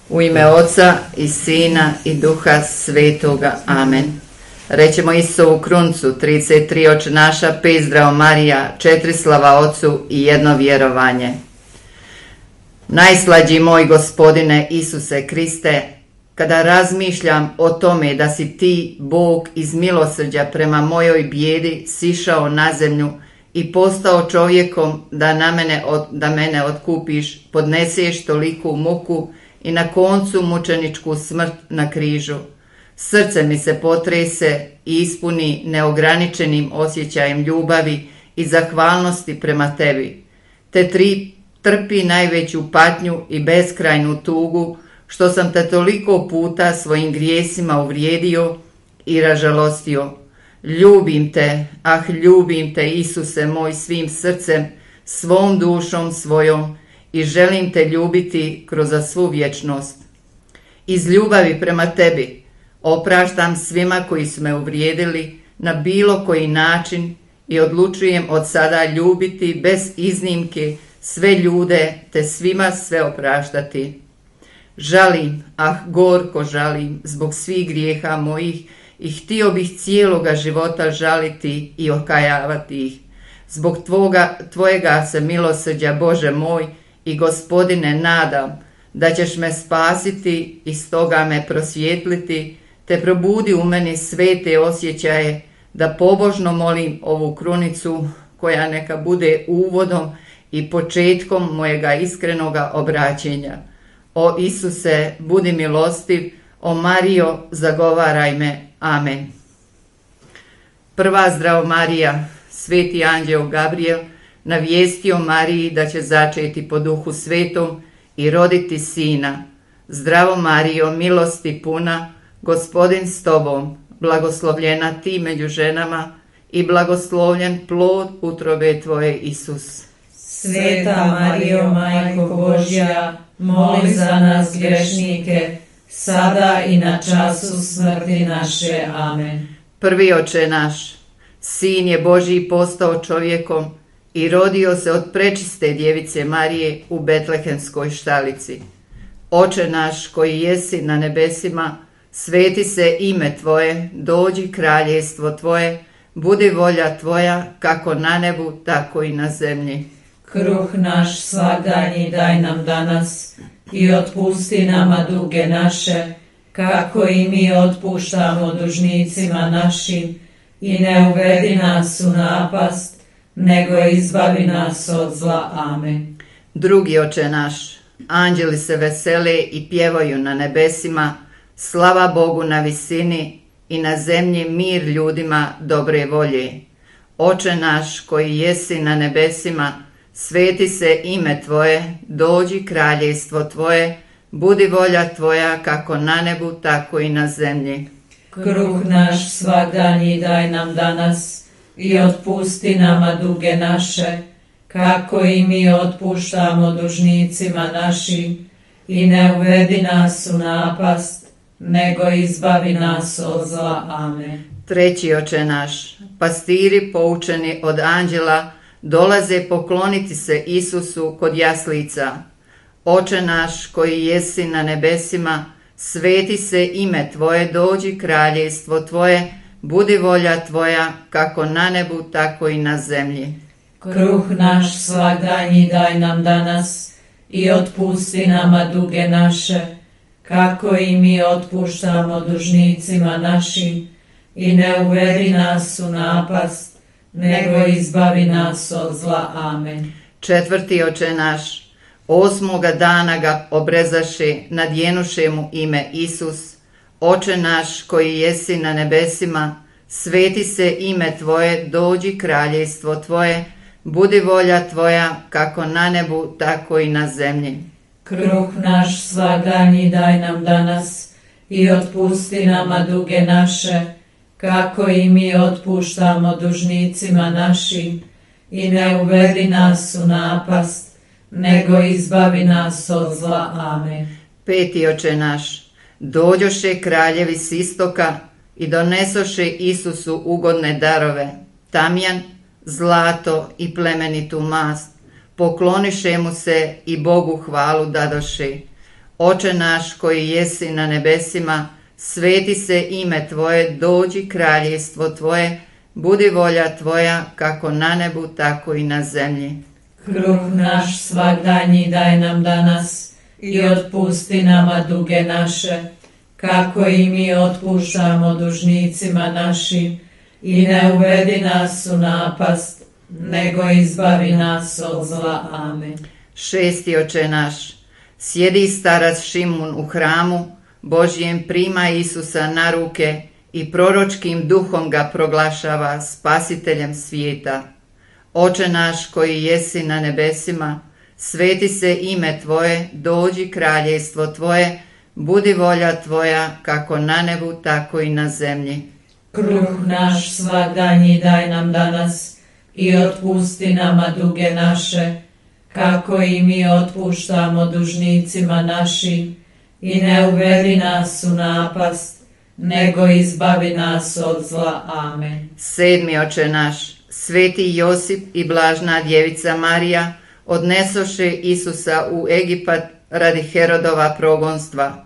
U ime Oca i Sina i Duha Svetoga. Amen. Rećemo Isusovu kruncu, 33 Oče naša, 5 Zdravo Marija, 4 Slava Ocu i 1 vjerovanje. Najslađi moj Gospodine Isuse Kriste, kada razmišljam o tome da si ti, Bog, iz milosrđa prema mojoj bijedi sišao na zemlju i postao čovjekom da mene otkupiš, podneseš toliku muku i na koncu mučeničku smrt na križu. Srce mi se potrese i ispuni neograničenim osjećajem ljubavi i zahvalnosti prema tebi, te trpi najveću patnju i beskrajnu tugu što sam te toliko puta svojim grijesima uvrijedio i ražalostio. Ljubim te, Isuse moj, svim srcem, svom dušom svojom i želim te ljubiti kroz svu vječnost. Iz ljubavi prema tebi opraštam svima koji su me uvrijedili na bilo koji način i odlučujem od sada ljubiti bez iznimke sve ljude te svima sve opraštati. Žalim, gorko žalim zbog svih grijeha mojih i htio bih cijeloga života žaliti i okajavati ih. Zbog tvojega se milosrđa, Bože moj i Gospodine, nadam da ćeš me spasiti i stoga me prosvjetliti, te probudi u meni svete osjećaje da pobožno molim ovu krunicu koja neka bude uvodom i početkom mojega iskrenoga obraćenja. O Isuse, budi milostiv, o Marijo, zagovaraj me. Amen. Prva Zdravo Marija, sveti anđeo Gabriel navijestio Mariji da će začeti po Duhu Svetom i roditi sina. Zdravo Marijo, milosti puna, Gospodin s tobom, blagoslovljena ti među ženama i blagoslovljen plod utrobe tvoje, Isus. Sveta Marijo, Majko Božja, moli za nas grešnike, sada i na času smrti naše. Amen. Prvi Oče naš, Sin je Božji postao čovjekom i rodio se od prečiste djevice Marije u Betlehemskoj štalici. Oče naš koji jesi na nebesima, sveti se ime tvoje, dođi kraljestvo tvoje, budi volja tvoja kako na nebu, tako i na zemlji. Kruh naš svagdanji daj nam danas i otpusti nama duge naše, kako i mi otpuštamo dužnicima našim, i ne uvedi nas u napast, nego izbavi nas od zla. Amen. Drugi Oče naš, anđeli se vesele i pjevaju na nebesima, slava Bogu na visini i na zemlji mir ljudima dobre volje. Oče naš koji jesi na nebesima, sveti se ime tvoje, dođi kraljestvo tvoje, budi volja tvoja kako na nebu, tako i na zemlji. Kruh naš svagdanji daj nam danas i otpusti nama duge naše, kako i mi otpuštamo dužnicima našim, i ne uvedi nas u napast, nego izbavi nas od zla. Amen. Treći Oče naš, pastiri poučeni od anđela dolaze pokloniti se Isusu kod jaslica. Oče naš koji jesi na nebesima, sveti se ime tvoje, dođi kraljestvo tvoje, budi volja tvoja kako na nebu, tako i na zemlji. Kruh naš svagdanji daj nam danas i otpusti nama duge naše, kako i mi otpuštamo dužnicima našim, i ne uvedi nas u napast, nego izbavi nas od zla. Amen. Četvrti Oče naš, 8. dana ga obrezaše, nadjenuše mu ime Isus. Oče naš koji jesi na nebesima, sveti se ime tvoje, dođi kraljestvo tvoje, budi volja tvoja kako na nebu, tako i na zemlji. Kruh naš svagdanji daj nam danas i otpusti nama duge naše, kako i mi otpuštamo dužnicima našim, i ne uvedi nas u napast, nego izbavi nas od zla. Amen. Peti Oče naš, dođoše kraljevi s istoka i donesoše Isusu ugodne darove, tamjan, zlato i plemenitu mast, pokloniše mu se i Bogu hvalu dadoše. Oče naš koji jesi na nebesima, sveti se ime Tvoje, dođi kraljevstvo Tvoje, budi volja Tvoja kako na nebu tako i na zemlji. Kruh naš svagdanji daj nam danas i otpusti nama duge naše, kako i mi otpuštamo dužnicima našim, i ne uvedi nas u napast, nego izbavi nas od zla. Amen. 6. Oče naš, sjedi starac Šimun u hramu Božjem, prima Isusa na ruke i proročkim duhom ga proglašava spasiteljem svijeta. Oče naš koji jesi na nebesima, sveti se ime Tvoje, dođi kraljevstvo Tvoje, budi volja Tvoja kako na nebu tako i na zemlji. Kruh naš svagdanji daj nam danas i otpusti nama duge naše, kako i mi otpuštamo dužnicima našim, i ne uvedi nas u napast, nego izbavi nas od zla. Amen. 7. Oče naš, sveti Josip i blažna djevica Marija odnesoše Isusa u Egipat radi Herodova progonstva.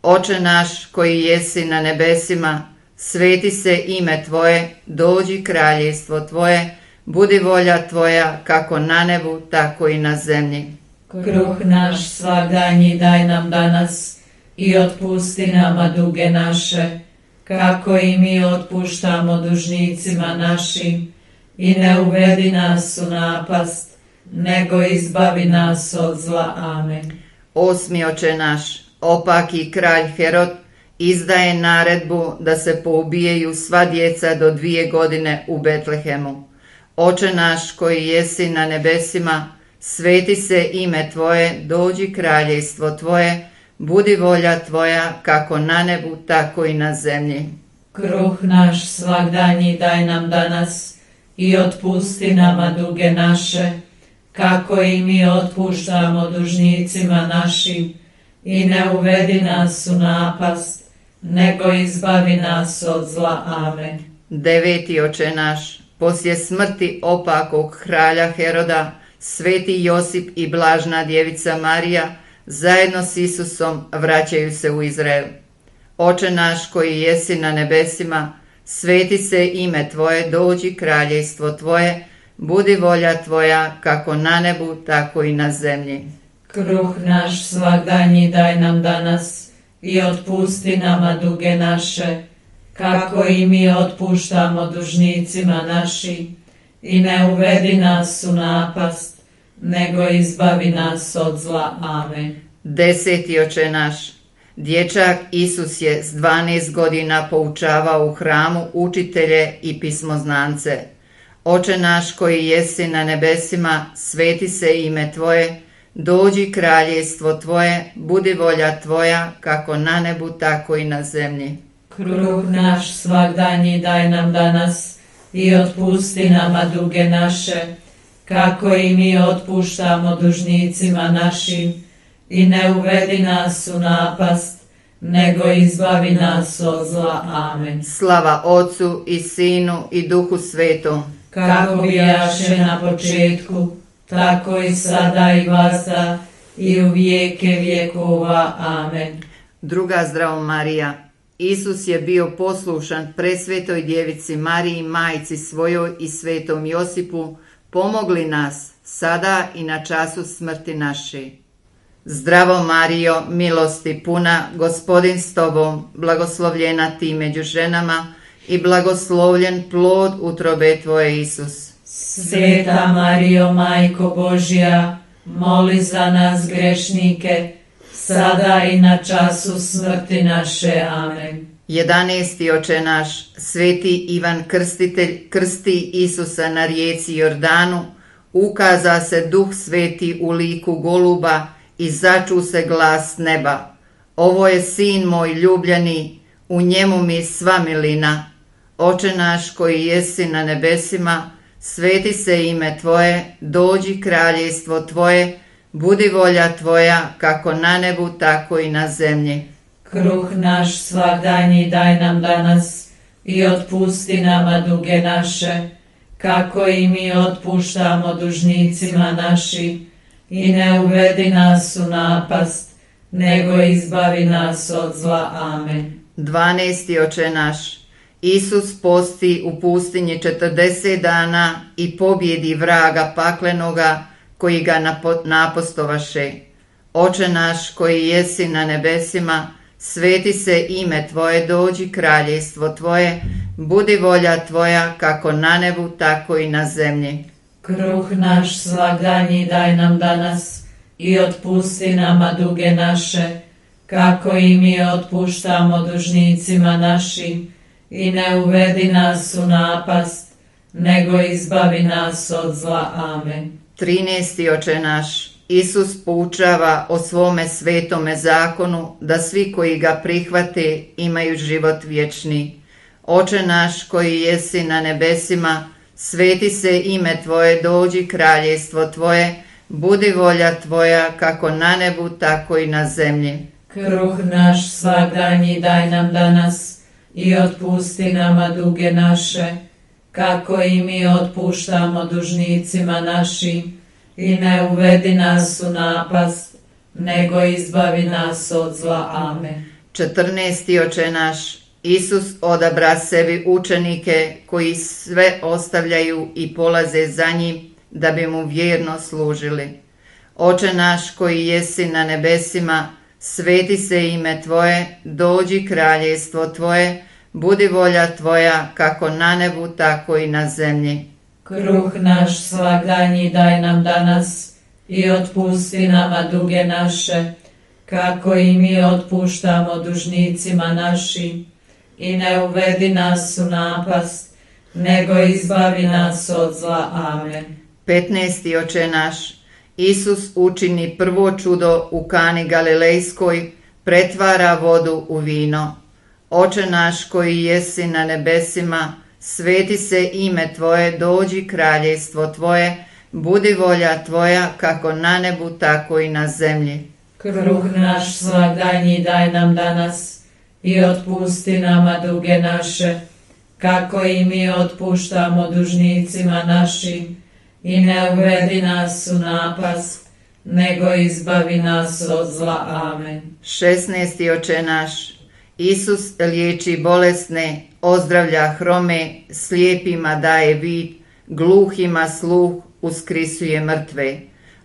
Oče naš koji jesi na nebesima, sveti se ime Tvoje, dođi kraljevstvo Tvoje, budi volja Tvoja kako na nebu tako i na zemlji. Kruh naš svagdanji daj nam danas i otpusti nama duge naše, kako i mi otpuštamo dužnicima našim, i ne uvedi nas u napast, nego izbavi nas od zla. Amen. 8. Oče naš, opaki kralj Herod izdaje naredbu da se poubijaju sva djeca do 2 godine u Betlehemu. Oče naš koji jesi na nebesima, sveti se ime Tvoje, dođi kraljevstvo Tvoje, budi volja Tvoja kako na nebu tako i na zemlji. Kruh naš svagdanji daj nam danas i otpusti nama duge naše, kako i mi otpuštamo dužnicima našim, i ne uvedi nas u napast, nego izbavi nas od zla. Amen. 9. Oče naš, poslije smrti opakog kralja Heroda, sveti Josip i blažna djevica Marija zajedno s Isusom vraćaju se u Izrael. Oče naš koji jesi na nebesima, sveti se ime Tvoje, dođi kraljevstvo Tvoje, budi volja Tvoja kako na nebu tako i na zemlji. Kruh naš svagdanji daj nam danas i otpusti nama duge naše, kako i mi otpuštamo dužnicima našim, i ne uvedi nas u napast, nego izbavi nas od zla. Amen. 10. Oče naš, dječak Isus je s 12 godina poučavao u hramu učitelje i pismoznance. Oče naš koji jesi na nebesima, sveti se ime Tvoje, dođi kraljevstvo Tvoje, budi volja Tvoja kako na nebu tako i na zemlji. Kruh naš svagdanji daj nam danas i otpusti nama duge naše, kako i mi otpuštamo dužnicima našim, i ne uvedi nas u napast, nego izbavi nas od zla. Amen. Slava Otcu i Sinu i Duhu Svetom, kako bijaše na početku, tako i sada i vazda i u vijeke vjekova. Amen. Druga Zdravo Marija, Isus je bio poslušan presvetoj djevici Mariji, majci svojoj, i svetom Josipu, pomogli nas sada i na času smrti naše. Zdravo Marijo, milosti puna, Gospodin s Tobom, blagoslovljena Ti među ženama i blagoslovljen plod utrobe Tvoje, Isus. Sveta Marijo, Majko Božja, moli za nas grešnike, sada i na času smrti naše. Amen. 11. Oče naš, sveti Ivan Krstitelj krsti Isusa na rijeci Jordanu, ukaza se Duh Sveti u liku goluba i začu se glas neba. Ovo je Sin moj ljubljeni, u njemu mi sva milina. Oče naš koji jesi na nebesima, sveti se ime Tvoje, dođi kraljevstvo Tvoje, budi volja Tvoja kako na nebu tako i na zemlji. Kruh naš svagdanji daj nam danas i otpusti nama duge naše, kako i mi otpuštamo dužnicima našim, i ne uvedi nas u napast, nego izbavi nas od zla. Amen. 12. Oče naš, Isus posti u pustinji 40 dana i pobjedi vraga paklenoga koji ga napostovaše. Oče naš koji jesi na nebesima, sveti se ime Tvoje, dođi kraljevstvo Tvoje, budi volja Tvoja kako na nebu tako i na zemlji. Kruh naš svagdanji daj nam danas i otpusti nama duge naše, kako i mi otpuštamo dužnicima našim, i ne uvedi nas u napast, nego izbavi nas od zla. Amen. 13. Oče naš, Isus poučava o svome svetome zakonu da svi koji ga prihvate imaju život vječni. Oče naš koji jesi na nebesima, sveti se ime Tvoje, dođi kraljevstvo Tvoje, budi volja Tvoja kako na nebu tako i na zemlji. Kruh naš svagdanji daj nam danas i otpusti nama duge naše, kako i mi otpuštamo dužnicima našim, i ne uvedi nas u napast, nego izbavi nas od zla. Amen. 14. Oče naš, Isus odabra sebi učenike koji sve ostavljaju i polaze za njim da bi mu vjerno služili. Oče naš koji jesi na nebesima, sveti se ime Tvoje, dođi kraljevstvo Tvoje, budi volja Tvoja kako na nebu tako i na zemlji. Kruh naš svagdanji daj nam danas i otpusti nama duge naše, kako i mi otpuštamo dužnicima našim, i ne uvedi nas u napast, nego izbavi nas od zla. Amen. 15. Oče naš, Isus učini prvo čudo u Kani Galilejskoj, pretvara vodu u vino. Oče naš koji jesi na nebesima, sveti se ime Tvoje, dođi kraljevstvo Tvoje, budi volja Tvoja kako na nebu tako i na zemlji. Kruh naš svagdanji daj nam danas i otpusti nama duge naše, kako i mi otpuštamo dužnicima našim, i ne uvedi nas u napast, nego izbavi nas od zla. Amen. 16. Oče naš, Isus liječi bolesne, ozdravlja hrome, slijepima daje vid, gluhima sluh, uskrisuje mrtve.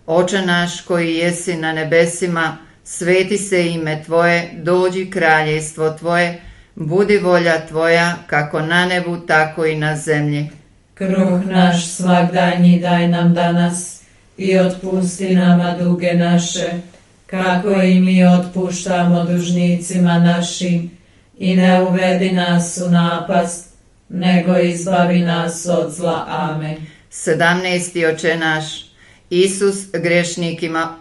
Oče naš koji jesi na nebesima, sveti se ime Tvoje, dođi kraljevstvo Tvoje, budi volja Tvoja kako na nebu tako i na zemlji. Kruh naš svagdanji daj nam danas i otpusti nama duge naše, kako i mi otpuštamo dužnicima našim, i ne uvedi nas u napast, nego izbavi nas od zla. Amen. 17. Oče naš, Isus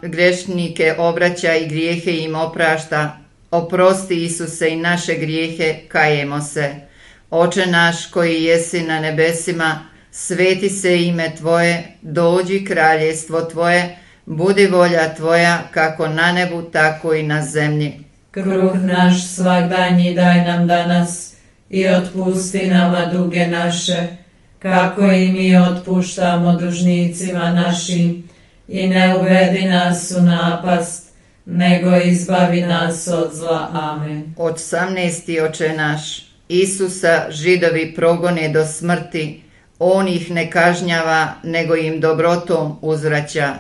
grešnike obraća i grijehe im oprašta. Oprosti Isuse i naše grijehe, kajemo se. Oče naš koji jesi na nebesima, sveti se ime Tvoje, dođi kraljevstvo Tvoje, budi volja Tvoja kako na nebu tako i na zemlji. Kruh naš svagdanji daj nam danas i otpusti nama duge naše, kako i mi otpuštamo dužnicima našim, i ne uvedi nas u napast, nego izbavi nas od zla. Amen. 18. Oče naš, Isusa Židovi progone do smrti, On ih ne kažnjava, nego im dobrotom uzvraća.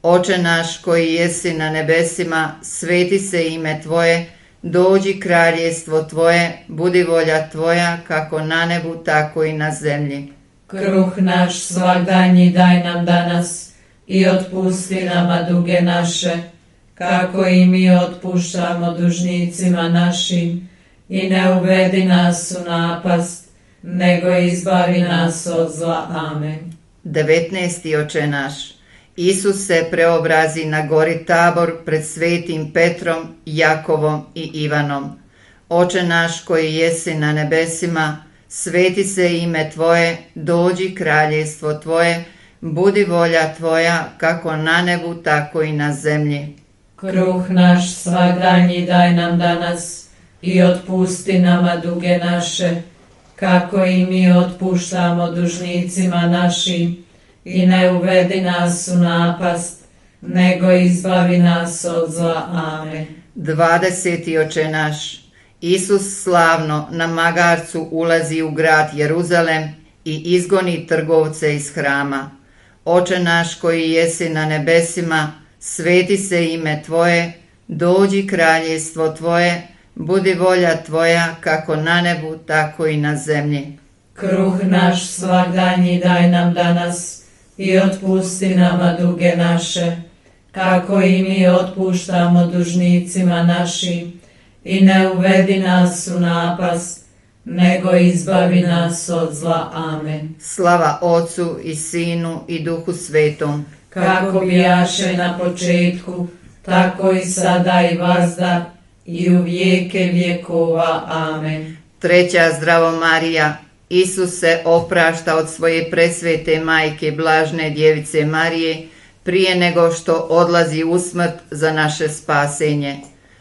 Oče naš koji jesi na nebesima, sveti se ime Tvoje, dođi kraljevstvo Tvoje, budi volja Tvoja kako na nebu tako i na zemlji. Kruh naš svagdanji daj nam danas i otpusti nama duge naše, kako i mi otpuštamo dužnicima našim, i ne uvedi nas u napast, nego izbavi nas od zla. Amen. 19. Oče naš, Isus se preobrazi na gori Tabor pred svetim Petrom, Jakovom i Ivanom. Oče naš koji jesi na nebesima, sveti se ime Tvoje, dođi kraljevstvo Tvoje, budi volja Tvoja kako na nebu tako i na zemlji. Kruh naš svagdanji daj nam danas i otpusti nama duge naše, kako i mi otpuštamo dužnicima našim, i ne uvedi nas u napast, nego izbavi nas od zla. Amen. 20. Oče naš, Isus slavno na magarcu ulazi u grad Jeruzalem i izgoni trgovce iz hrama. Oče naš koji jesi na nebesima, sveti se ime Tvoje, dođi kraljestvo Tvoje, budi volja Tvoja kako na nebu, tako i na zemlji. Kruh naš svagdanji daj nam danas i otpusti nama duge naše, kako i mi otpuštamo dužnicima našim, i ne uvedi nas u napast, nego izbavi nas od zla. Amen. Slava Otcu i Sinu i Duhu Svetom, kako bijaše na početku, tako i sada i vazda, i u vijeke vjekova. Amen. 3. Zdravo Marija, Isus se oprašta od svoje presvete majke blažne djevice Marije, prije nego što odlazi u smrt za naše spasenje.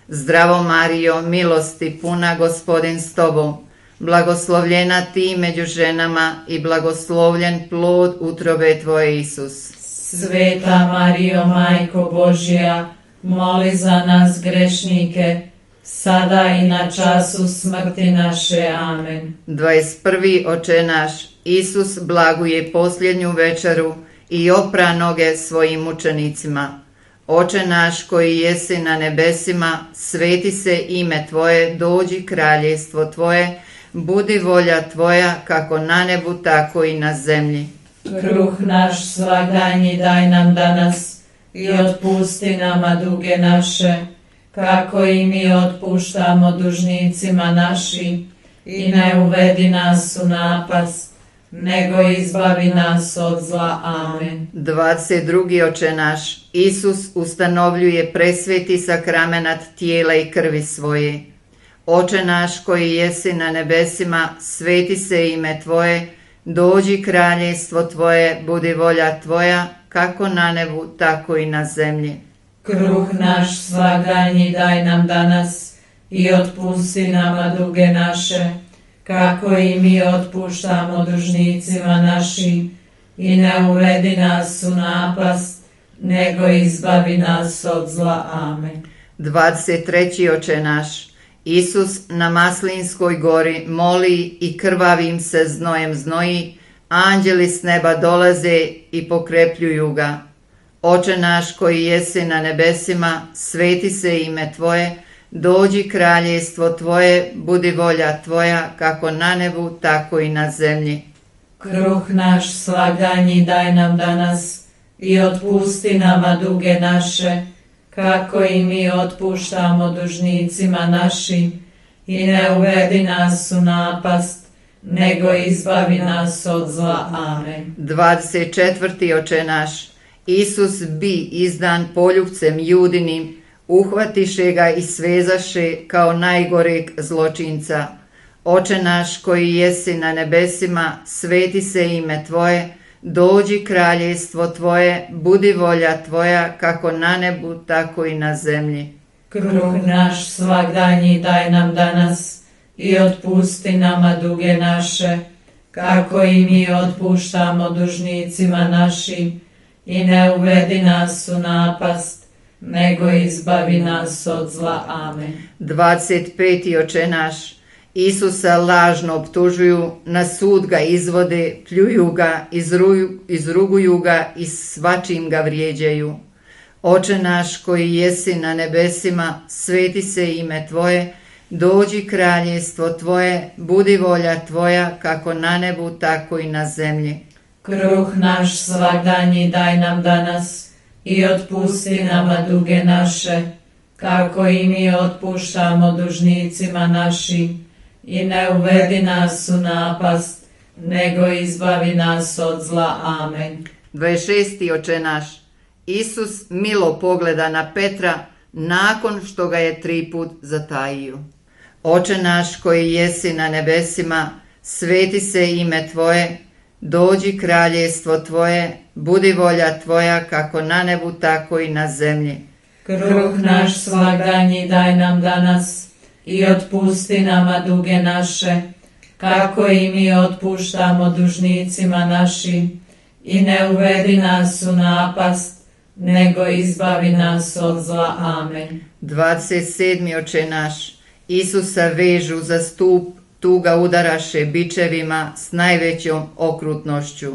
Zdravo Marijo, milosti puna, Gospodin s tobom, blagoslovljena ti među ženama i blagoslovljen plod utrobe tvoje, Isus. Sveta Marijo, Majko Božja, moli za nas grešnike, sada i na času smrti naše. Amen. 21. Oče naš, Isus blaguje posljednju večeru i opra noge svojim učenicima. Oče naš koji jesi na nebesima, sveti se ime Tvoje, dođi kraljestvo Tvoje, budi volja Tvoja kako na nebu, tako i na zemlji. Kruh naš svagdanji daj nam danas i otpusti nama duge naše, kako i mi otpuštamo dužnicima našim, i ne uvedi nas u napast, nego izbavi nas od zla. Amen. 22. Oče naš, Isus ustanovljuje presveti sakramenat tijela i krvi svoje. Oče naš koji jesi na nebesima, sveti se ime Tvoje, dođi kraljestvo Tvoje, budi volja Tvoja, kako na nebu, tako i na zemlji. Kruh naš svagdanji daj nam danas i otpusti nama duge naše, kako i mi otpuštamo dužnicima našim, i ne uvedi nas u napast, nego izbavi nas od zla. Amen. 23. Oče naš, Isus na Maslinskoj gori moli i krvavim se znojem znoji, anđeli s neba dolaze i pokrepljuju ga. Oče naš koji jesi na nebesima, sveti se ime Tvoje, dođi kraljestvo Tvoje, budi volja Tvoja kako na nebu, tako i na zemlji. Kruh naš svagdanji daj nam danas i otpusti nama duge naše, kako i mi otpuštamo dužnicima našim, i ne uvedi nas u napast, nego izbavi nas od zla. Amen. 24. Oče naš, Isus bi izdan poljupcem judinim, uhvatiše ga i svezaše kao najgoreg zločinca. Oče naš koji jesi na nebesima, sveti se ime Tvoje, dođi kraljestvo Tvoje, budi volja Tvoja kako na nebu, tako i na zemlji. Kruh naš svagdanji daj nam danas i otpusti nama duge naše, kako i mi otpuštamo dužnicima našim, i ne uvedi nas u napast, nego izbavi nas od zla. Amen. 25. Oče naš, Isusa lažno optužuju, na sud ga izvode, pljuju ga, izruguju ga i svačim ga vrijeđaju. Oče naš koji jesi na nebesima, sveti se ime Tvoje, dođi kraljestvo Tvoje, budi volja Tvoja kako na nebu, tako i na zemlji. Kruh naš svagdanji daj nam danas i otpusti nama duge naše, kako i mi otpuštamo dužnicima našim, i ne uvedi nas u napast, nego izbavi nas od zla. Amen. 26. Oče naš, Isus milo pogleda na Petra nakon što ga je 3 put zatajio. Oče naš koji jesi na nebesima, sveti se ime Tvoje, dođi kraljestvo Tvoje, budi volja Tvoja kako na nebu, tako i na zemlji. Kruh naš svagdanji daj nam danas i otpusti nama duge naše, kako i mi otpuštamo dužnicima našim, i ne uvedi nas u napast, nego izbavi nas od zla. Amen. 27. Oče naš, Isusa vežu za stup, tuga udaraše bičevima s najvećom okrutnošću.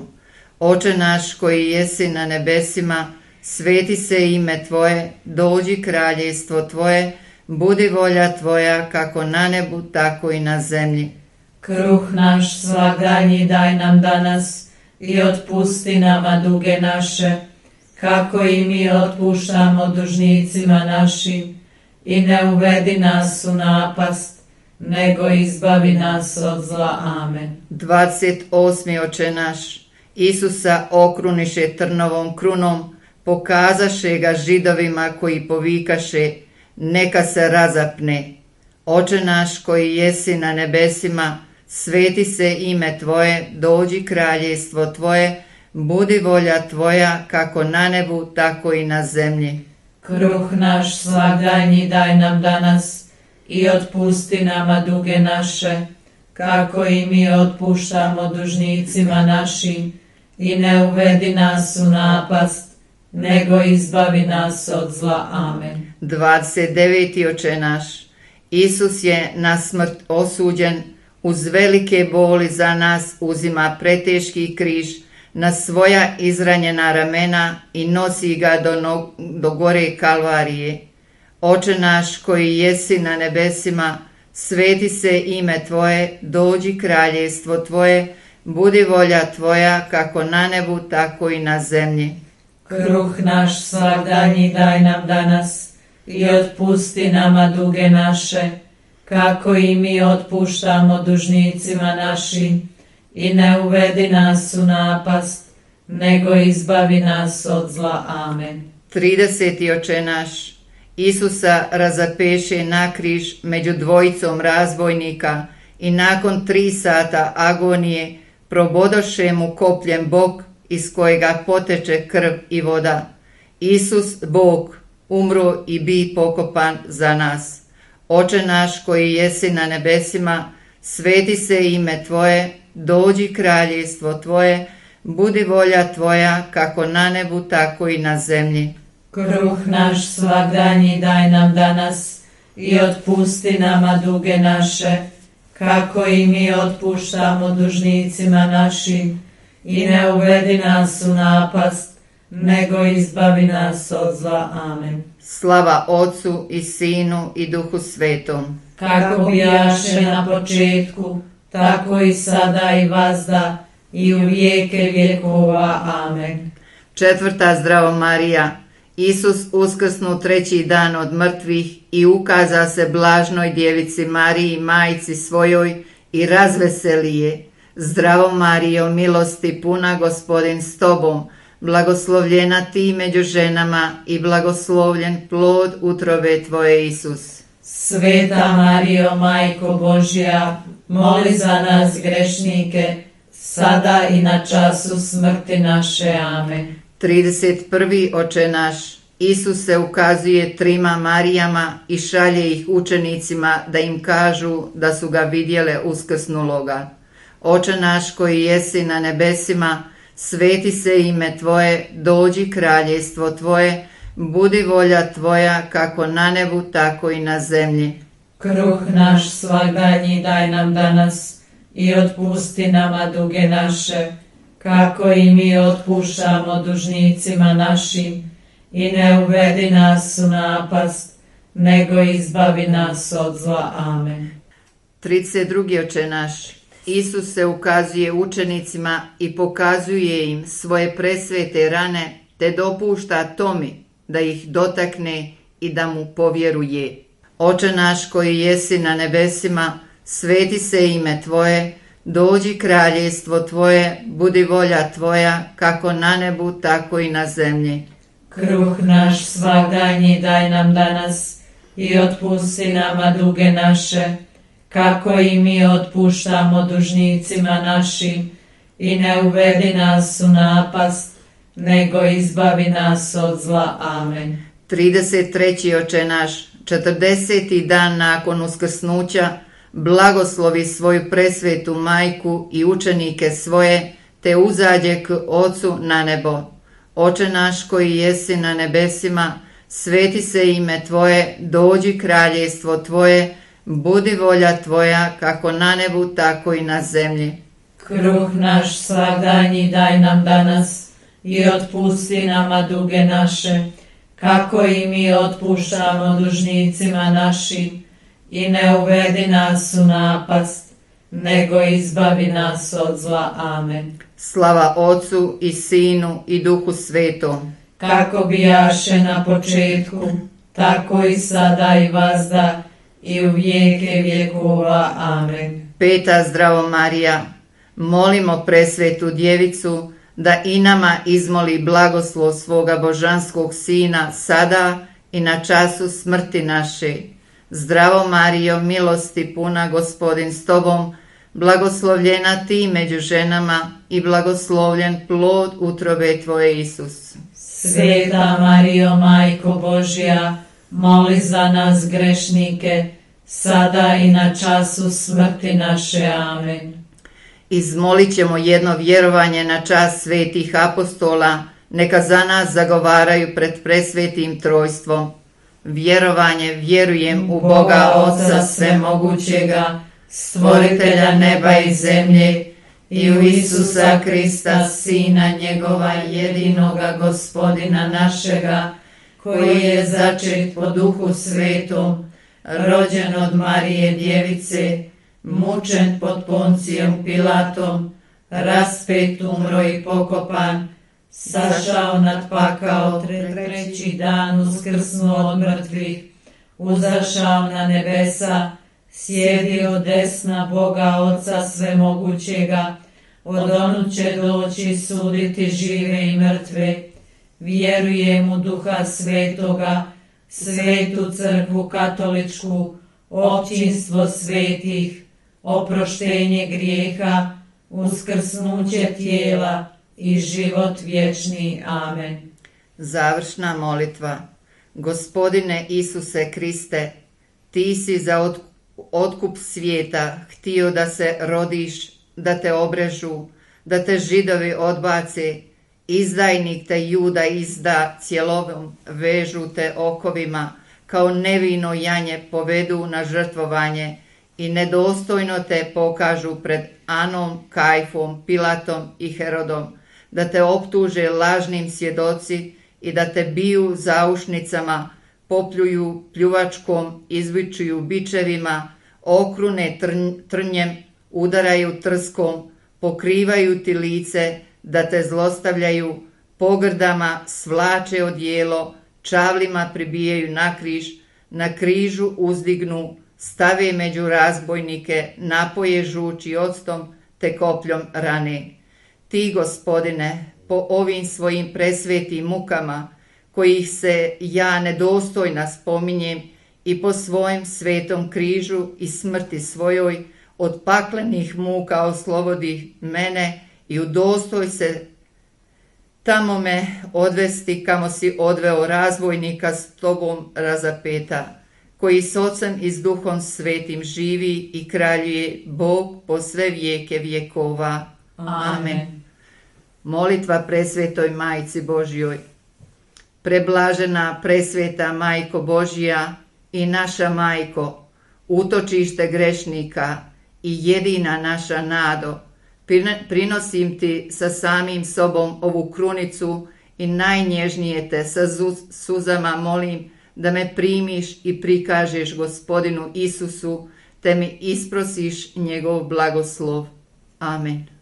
Oče naš koji jesi na nebesima, sveti se ime Tvoje, dođi kraljevstvo Tvoje, budi volja Tvoja kako na nebu, tako i na zemlji. Kruh naš svagdanji daj nam danas i otpusti nama duge naše, kako i mi otpuštamo dužnicima našim, i ne uvedi nas u napast, nego izbavi nas od zla. Amen. 28. Oče naš, Isusa okruniše trnovom krunom, pokazaše ga Židovima koji povikaše, neka se razapne. Oče naš koji jesi na nebesima, sveti se ime Tvoje, dođi kraljevstvo Tvoje, budi volja Tvoja kako na nebu, tako i na zemlji. Kruh naš svagdanji daj nam danas i otpusti nama duge naše, kako i mi otpuštamo dužnicima našim, i ne uvedi nas u napast, nego izbavi nas od zla. Amen. 29. Oče naš, Isus je na smrt osuđen, uz velike boli za nas uzima preteški križ na svoja izranjena ramena i nosi ga do gore Kalvarije. Oče naš koji jesi na nebesima, sveti se ime Tvoje, dođi kraljevstvo Tvoje, budi volja Tvoja kako na nebu, tako i na zemlji. Kruh naš svagdanji daj nam danas i otpusti nama duge naše, kako i mi otpuštamo dužnicima našim, i ne uvedi nas u napast, nego izbavi nas od zla. Amen. 30. Oče naš, Isusa razapeše na križ među dvojicom razbojnika i nakon 3 sata agonije probodoše mu kopljem bok iz kojega poteče krv i voda. Isus, Bog, umro i bi pokopan za nas. Oče naš koji jesi na nebesima, sveti se ime Tvoje, dođi kraljevstvo Tvoje, budi volja Tvoja kako na nebu, tako i na zemlji. Kruh naš svagdanji daj nam danas i otpusti nama duge naše, kako i mi otpuštamo dužnicima našim, i ne uvedi nas u napast, nego izbavi nas od zla. Amen. Slava Otcu i Sinu i Duhu Svetom. Kako bijaše na početku, tako i sada i vazda, i u vijeke vjekova. Amen. 4. Zdravo Marija, Isus uskrsnu 3. dan od mrtvih i ukaza se blažnoj djevici Mariji, majci svojoj, i razveseli je. Zdravo Marijo, milosti puna, Gospodin s Tobom, blagoslovljena Ti među ženama i blagoslovljen plod utrobe Tvoje, Isus. Sveta Marijo, Majko Božja, moli za nas grešnike, sada i na času smrti naše. Amen. 31. Oče naš, Isus se ukazuje 3 Marijama i šalje ih učenicima da im kažu da su ga vidjele uskrsnuloga. Oče naš koji jesi na nebesima, sveti se ime Tvoje, dođi kraljevstvo Tvoje, budi volja Tvoja kako na nebu, tako i na zemlji. Kruh naš svagdanji daj nam danas i otpusti nama duge naše, kako i mi otpuštamo dužnicima našim, i ne uvedi nas u napast, nego izbavi nas od zla. Amen. 32. Oče naš, Isus se ukazuje učenicima i pokazuje im svoje presvete rane, te dopušta Tomi da ih dotakne i da mu povjeruje. Oče naš koji jesi na nebesima, sveti se ime Tvoje, dođi kraljevstvo Tvoje, budi volja Tvoja kako na nebu, tako i na zemlji. Kruh naš svagdanji daj nam danas i otpusti nama duge naše, kako i mi otpuštamo dužnicima našim, i ne uvedi nas u napast, nego izbavi nas od zla. Amen. 33. Oče naš, 40. dan nakon uskrsnuća, blagoslovi svoju presvetu majku i učenike svoje, te uzađe k Ocu na nebo. Oče naš koji jesi na nebesima, sveti se ime Tvoje, dođi kraljevstvo Tvoje, budi volja Tvoja kako na nebu tako i na zemlji. Kruh naš svagdanji daj nam danas i otpusti nama duge naše, kako i mi otpuštamo dužnicima našim, i ne uvedi nas u napast, nego izbavi nas od zla. Amen. Slava Otcu i Sinu i Duhu Svetom, kako bijaše na početku, tako i sada i vazda i u vijeke vjekova. Amen. Peta Zdravo Marija, molimo presvetu djevicu da i nama izmoli blagoslov svoga božanskog Sina sada i na času smrti naše. Zdravo Marijo, milosti puna, Gospodin s Tobom, blagoslovljena Ti među ženama i blagoslovljen plod utrobe Tvoje, Isus. Sveta Marijo, Majko Božja, moli za nas grešnike, sada i na času smrti naše. Amen. Izmolit ćemo jedno vjerovanje na čast svetih apostola, neka za nas zagovaraju pred presvetim trojstvom. Vjerovanje, vjerujem u Boga Oca Svemogućega, stvoritelja neba i zemlje, i u Isusa Krista, Sina njegova, jedinoga Gospodina našega, koji je začet po Duhu Svetom, rođen od Marije Djevice, mučen pod Poncijom Pilatom, raspet, umro i pokopan, sašao nad pakao, treći dan uskrsnuo od mrtvih, uzašao na nebesa, sjedio desna Boga Oca Svemogućega, odonu će doći suditi žive i mrtve. Vjerujem u Duha Svetoga, Svetu crkvu katoličku, općinstvo svetih, oproštenje grijeha, uskrsnuće tijela i život vječni. Amen. Završna molitva. Gospodine Isuse Kriste, Ti si za otkup svijeta htio da se rodiš, da te obrežu, da te Židovi odbace, izdajnik te Juda izda cjelovom, vežu te okovima, kao nevino janje povedu na žrtvovanje i nedostojno te pokažu pred Anom, Kajfom, Pilatom i Herodom, da te optuže lažnim svjedoci i da te biju zaušnicama, popljuju pljuvačkom, izvičuju bičevima, okrune trnjem, udaraju trskom, pokrivaju ti lice, da te zlostavljaju, pogrdama svlače odijelo, čavlima pribijaju na križ, na križu uzdignu, stave među razbojnike, napoje žuči octom, te kopljom rane. Ti, Gospodine, po ovim svojim presvetim mukama, kojih se ja nedostojna spominjem, i po svojem svetom križu i smrti svojoj, od paklenih muka oslobodi mene i udostoj se tamo me odvesti kamo si odveo razbojnika s Tobom razapeta, koji s Ocem i s Duhom Svetim živi i kraljuje Bog po sve vijeke vjekova. Amen. Molitva presvetoj Majci Božjoj. Preblažena presveta Majko Božja i naša Majko, utočište grešnika i jedina naša nado, prinosim Ti sa samim sobom ovu krunicu i najnježnije te sa suzama molim da me primiš i prikažeš Gospodinu Isusu, te mi isprosiš njegov blagoslov. Amen.